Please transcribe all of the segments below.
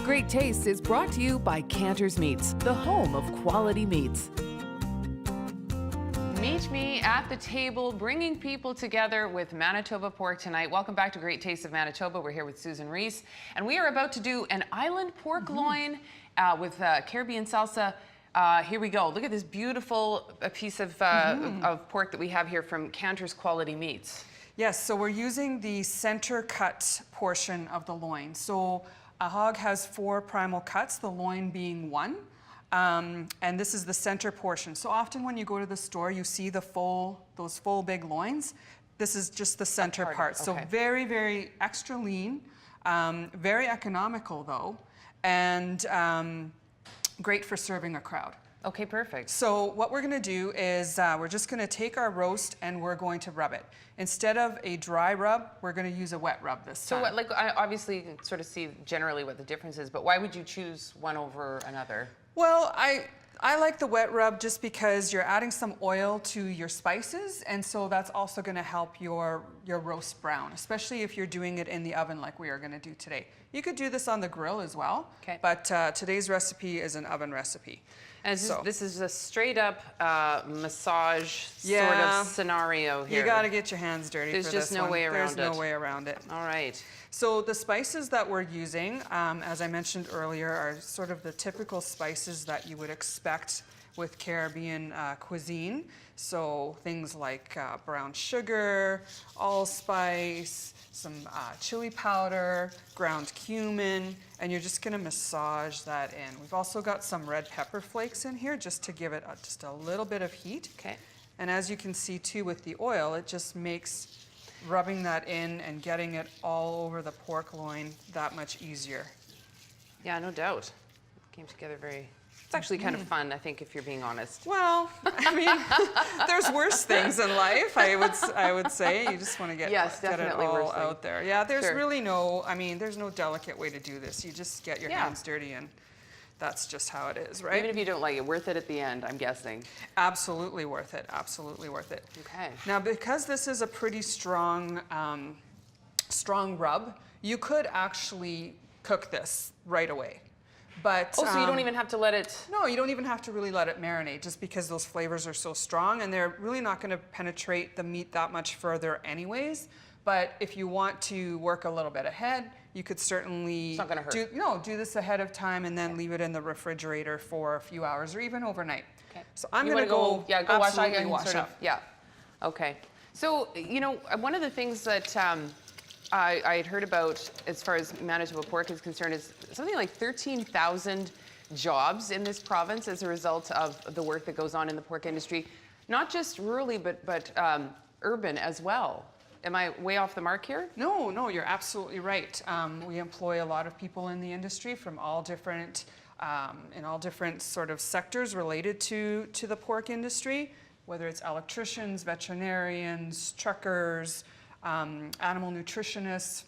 Great Taste is brought to you by Cantor's Meats, the home of quality meats. Meet me at the table, bringing people together with Manitoba Pork tonight. Welcome back to Great Taste of Manitoba. We're here with Susan Riese, and we are about to do an island pork loin with Caribbean salsa. Here we go. Look at this beautiful piece of pork that we have here from Cantor's Quality Meats. Yes, so we're using the center cut portion of the loin. So a hog has 4 primal cuts, the loin being one. And this is the center portion. So often when you go to the store, you see those full big loins. This is just the center part. So very, very extra lean, very economical though, and great for serving a crowd. Okay, perfect. So what we're gonna do is we're just gonna take our roast and we're going to rub it. Instead of a dry rub, we're gonna use a wet rub this time. So what, I obviously can sort of see generally what the difference is, but why would you choose one over another? Well, I like the wet rub just because you're adding some oil to your spices, and so that's also going to help your roast brown, especially if you're doing it in the oven like we are going to do today. You could do this on the grill as well, but today's recipe is an oven recipe. And this is a straight up massage sort of scenario here. You got to get your hands dirty for this one. There's just no way around it. There's no way around it. All right. So the spices that we're using, as I mentioned earlier, are sort of the typical spices that you would expect with Caribbean cuisine. So things like brown sugar, allspice, some chili powder, ground cumin, and you're just gonna massage that in. We've also got some red pepper flakes in here just to give it just a little bit of heat. Okay. And as you can see too with the oil, it just makes rubbing that in and getting it all over the pork loin that much easier. Yeah, no doubt. It came together very... It's actually kind of fun, I think, if you're being honest. Well, I mean, there's worse things in life, I would say. You just want to get it all out there. Yeah, there's really no, I mean, there's no delicate way to do this. You just get your hands dirty, and that's just how it is, right? Even if you don't like it, worth it at the end, I'm guessing. Absolutely worth it, absolutely worth it. Okay. Now, because this is a pretty strong, strong rub, you could actually cook this right away. But, so you don't even have to let it... No, you don't even have to really let it marinate just because those flavors are so strong, and they're really not going to penetrate the meat that much further anyways. But if you want to work a little bit ahead, you could certainly it's not gonna hurt. do this ahead of time and then leave it in the refrigerator for a few hours or even overnight. Okay. So I'm going to go wash up. Yeah. Okay. So, you know, one of the things that I had heard about as far as Manitoba Pork is concerned is something like 13,000 jobs in this province as a result of the work that goes on in the pork industry, not just rurally, but urban as well. Am I way off the mark here? No, no, you're absolutely right. We employ a lot of people in the industry from all different, in all different sort of sectors related to the pork industry, whether it's electricians, veterinarians, truckers, animal nutritionists,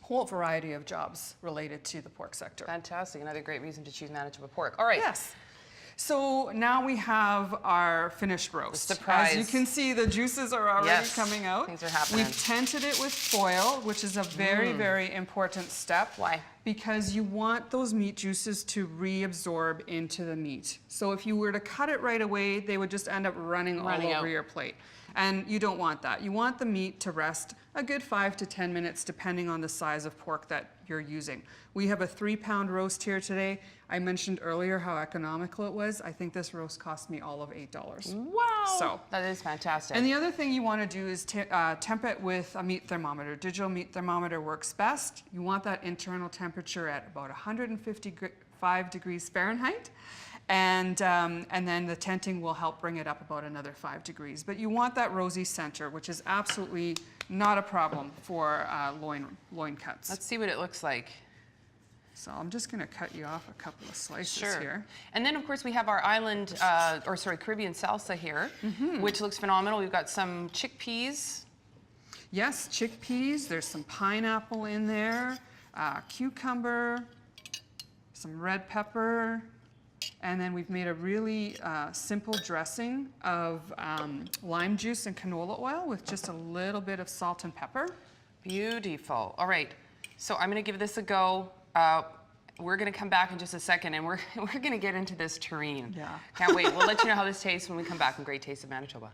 whole variety of jobs related to the pork sector. Fantastic, another great reason to choose Manitoba Pork. All right. Yes. So now we have our finished roast. Surprise. As you can see, the juices are already coming out. Things are happening. We've tented it with foil, which is a very, very important step. Why? Because you want those meat juices to reabsorb into the meat. So if you were to cut it right away, they would just end up running all over your plate. And you don't want that. You want the meat to rest a good 5 to 10 minutes, depending on the size of pork that you're using. We have a 3-pound roast here today. I mentioned earlier how economical it was. I think this roast cost me all of $8. Wow! So that is fantastic. And the other thing you want to do is temp it with a meat thermometer. Digital meat thermometer works best. You want that internal temperature at about 155 degrees Fahrenheit. And then the tenting will help bring it up about another 5 degrees. But you want that rosy center, which is absolutely not a problem for loin cuts. Let's see what it looks like. So I'm just going to cut you off a couple of slices here. And then, of course, we have our island, Caribbean salsa here, which looks phenomenal. We've got some chickpeas. Yes, chickpeas. There's some pineapple in there, cucumber, some red pepper, and then we've made a really simple dressing of lime juice and canola oil with just a little bit of salt and pepper. Beautiful. All right, so I'm going to give this a go. We're gonna come back in just a second, and we're gonna get into this terrine. Yeah. Can't wait. We'll let you know how this tastes when we come back on Great Taste of Manitoba.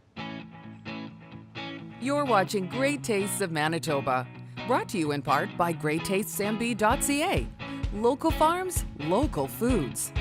You're watching Great Tastes of Manitoba, brought to you in part by GreatTastesMB.ca. Local farms, local foods.